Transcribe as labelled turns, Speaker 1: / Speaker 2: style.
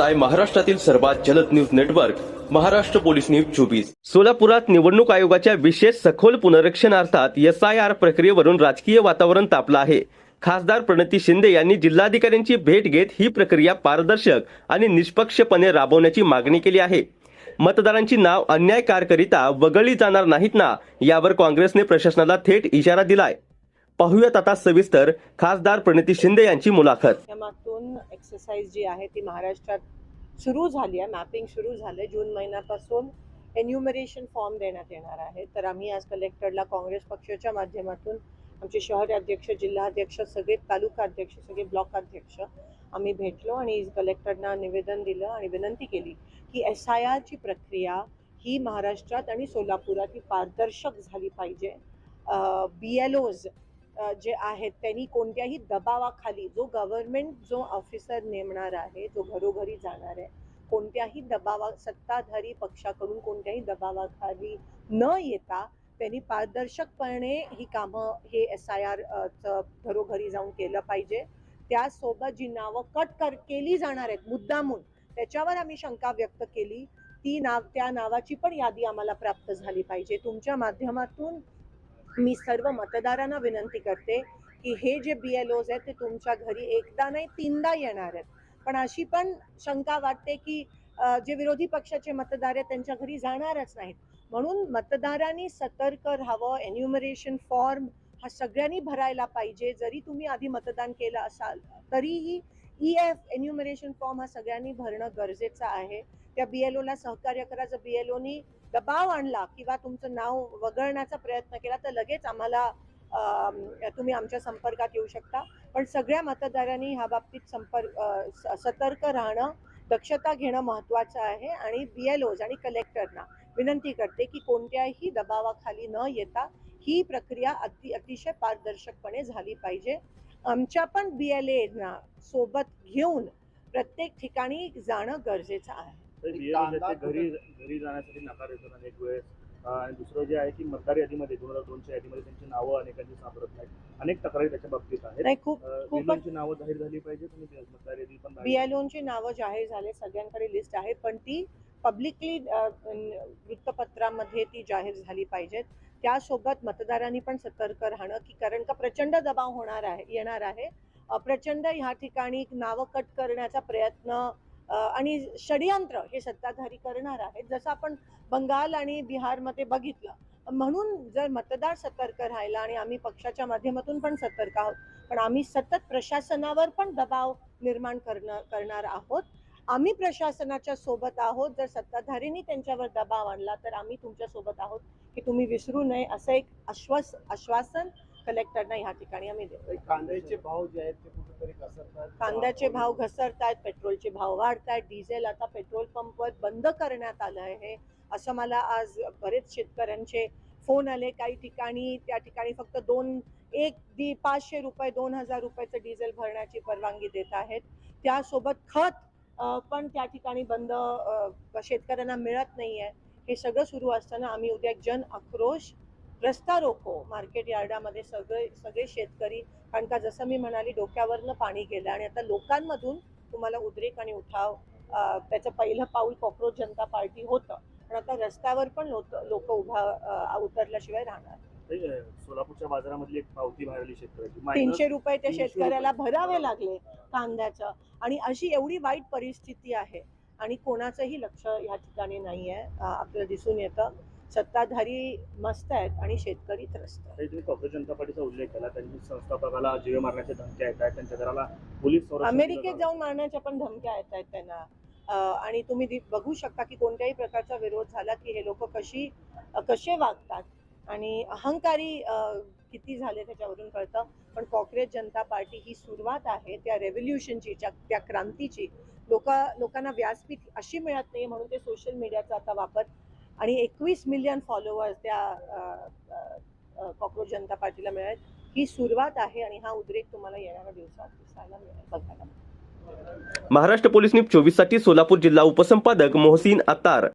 Speaker 1: पाहताय महाराष्ट्रातील सर्वात जलद news network Maharashtra police news 24। सोलापुरात निवडणूक आयोगाच्या विशेष सखोल पुनरीक्षणार्थात SIR प्रक्रियेवरून राजकीय वातावरण तापलं आहे। खासदार प्रणिती शिंदे यांनी जिल्हाधिकाऱ्यांची भेट घेत ही प्रक्रिया पारदर्शक आणि निष्पक्षपणे राबवण्याची मागणी केली आहे। मतदारांची नाव अन्यायकारकरिता वगळली जाणार नाहीत ना, यावर काँग्रेसने प्रशासनाला थेट इशारा दिलाय। पाहूयात आता सविस्तर खासदार प्रणिती शिंदे यांची मुलाखत।
Speaker 2: माध्यमातून एक्सरसाइज जी आहे ती महाराष्ट्रात सुरू झाली आहे, मॅपिंग सुरू झाले। जून महिन्यापासून एन्युमरेशन फॉर्म देण्यात येणार आहे। तर आम्ही आज कलेक्टरला काँग्रेस पक्षाच्या माध्यमातून आमचे शहर अध्यक्ष, जिल्हा अध्यक्ष, सगळे तालुका अध्यक्ष, सगळे ब्लॉक अध्यक्ष आम्ही भेटलो आणि कलेक्टरना निवेदन दिलं आणि विनंती केली की SIR ची प्रक्रिया ही महाराष्ट्रात आणि सोलापुरात ही पारदर्शक झाली पाहिजे। BLOs जे आहेत त्यांनी कोणत्याही दबावाखाली जो ऑफिसर नेमणार आहे, जो घरोघरी जाणार आहे, कोणत्याही सत्ताधारी पक्षाकडून कोणत्याही दबावाखाली न येता त्यांनी पारदर्शकपणे ही कामं हे SIR घरोघरी जाऊन केलं पाहिजे। त्यासोबत जी नावं केली जाणार आहेत मुद्दामून, त्याच्यावर आम्ही शंका व्यक्त केली। त्या नावाची पण यादी आम्हाला प्राप्त झाली पाहिजे। तुमच्या माध्यमातून मी सर्व मतदारांना विनंती करते की हे जे BLOs आहेत ते तुमच्या घरी एकदा नाही 3दा येणार आहेत। पण अशी पण शंका वाटते की जे विरोधी पक्षाचे मतदार आहेत त्यांच्या घरी जाणारच नाहीत। म्हणून मतदारांनी सतर्क राहावं। एन्युमरेशन फॉर्म हा सगळ्यांनी भरायला पाहिजे। जरी तुम्ही आधी मतदान केलं असाल तरीही EF एन्युमरेशन फॉर्म हा सगळ्यांनी भरणं गरजेचं आहे। त्या BLOला सहकार्य करा। जर BLOनी दबाव आणला किंवा तुमचं नाव वगळण्याचा प्रयत्न केला तर लगेच आम्हाला तुम्ही आमच्या संपर्कात येऊ शकता। पण सगळ्या मतदारांनी ह्या बाबतीत सतर्क राहणं, दक्षता घेणं महत्त्वाचं आहे। आणि BLOs आणि कलेक्टरना विनंती करते की कोणत्याही दबावाखाली न येता ही प्रक्रिया अतिशय पारदर्शकपणे झाली पाहिजे। आमच्या पण BLAना सोबत घेऊन प्रत्येक ठिकाणी जाणं गरजेचं आहे।
Speaker 3: घरी जाण्यासाठी नकार देतात अनेक वेळेस। आणि दुसरं जे आहे की मतदार यादीमध्ये 2002च्या यादीमध्ये त्यांची नावं अनेकांची सापडत नाहीत। अनेक तक्रारी त्याच्या बाबतीत आहेत।
Speaker 2: नाही, खूप
Speaker 3: नावं जाहीर झाली पाहिजे आणि मतदार यादी पण
Speaker 2: BLOंची नावं जाहीर झाले, सगळ्यांकडे लिस्ट आहे, पण ती पब्लिकली वृत्तपत्रामध्ये ती जाहीर झाली पाहिजेत। त्यासोबत मतदारांनी पण सतर्क राहणं की कारण का प्रचंड दबाव येणार आहे। प्रचंड ह्या ठिकाणी नावं कट करण्याचा प्रयत्न आणि षडयंत्र हे सत्ताधारी करणार आहेत, जसं आपण बंगाल आणि बिहारमध्ये बघितलं। म्हणून जर मतदार सतर्क राहिला आणि आम्ही पक्षाच्या माध्यमातून पण सतर्क आहोत, पण आम्ही सतत प्रशासनावर पण दबाव निर्माण करणार आहोत। आम्ही प्रशासनाच्या सोबत आहोत। जर सत्ताधारींनी त्यांच्यावर दबाव आणला तर आम्ही तुमच्या सोबत आहोत की तुम्ही विसरू नये, असं एक आश्वासन कलेक्टरना ह्या ठिकाणी आम्ही देतो।
Speaker 3: कांद्याचे भाव जे आहेत ते कुठेतरी घसरतात,
Speaker 2: कांद्याचे भाव घसरतात, पेट्रोलचे भाव वाढतात, डिझेल आता पेट्रोल पंपवर बंद करण्यात आलं आहे असं मला आज बरेच शेतकऱ्यांचे फोन आले। काही ठिकाणी त्या ठिकाणी फक्त 500 रुपये 2000 रुपयाचं डिझेल भरण्याची परवानगी देत आहेत। त्यासोबत खत पण त्या ठिकाणी बंद, शेतकऱ्यांना मिळत नाहीये। हे सगळं सुरू असताना आम्ही उद्या जन आक्रोश रस्ता रोको मार्केट यार्डामध्ये सगळे शेतकरी, कारण का जसं मी म्हणाली डोक्यावरनं पाणी गेलं आणि आता लोकांमधून तुम्हाला उद्रेक आणि उठाव, त्याचं पहिलं पाऊल कॉक्रोच जनता पार्टी होतं, पण आता रस्त्यावर पण लोक उतरल्याशिवाय राहणार।
Speaker 3: सोलापूरच्या बाजारामधली एक पावती भरली शेतकऱ्याची
Speaker 2: 300 रुपये त्या शेतकऱ्याला भरावे लागले कांद्याचं। आणि अशी एवढी वाईट परिस्थिती आहे आणि कोणाचंही लक्ष या ठिकाणी नाही आहे। आपल्याला दिसून येतं सत्ताधारी मस्त आहेत आणि शेतकरी त्रस्त आहेत।
Speaker 3: तुम्ही काँग्रेस जनता पार्टीचा उल्लेख केला, त्यांनी संस्थापकाला जीवे मारण्याच्या धमक्या येत आहेत, त्यांच्या घराला पोलीस
Speaker 2: अमेरिकेत जाऊन मारण्याच्या पण धमक्या येत आहेत त्यांना। आणि तुम्ही बघू शकता की कोणत्याही प्रकारचा विरोध झाला की हे लोक कसे वागतात आणि अहंकारी किती झाले त्याच्यावरून कळतं। पण काँग्रेस जनता पार्टी ही सुरुवात आहे त्या रेव्होल्युशनची, त्या क्रांतीची। लोकांना व्यासपीठ अशी मिळत नाही म्हणून ते सोशल मीडियाचा आता वापर आणि 21 मिलियन फॉलोअर्स त्या काँग्रेस जनता पार्टीला मिळेल। ही सुरुवात आहे आणि हा उद्रेक तुम्हाला येणाऱ्या दिवसात दिसायला मिळेल, बघायला मिळेल।
Speaker 1: महाराष्ट्र पोलीस न्यूज 24 साठी सोलापूर जिल्हा उपसंपादक मोहसिन अत्तार।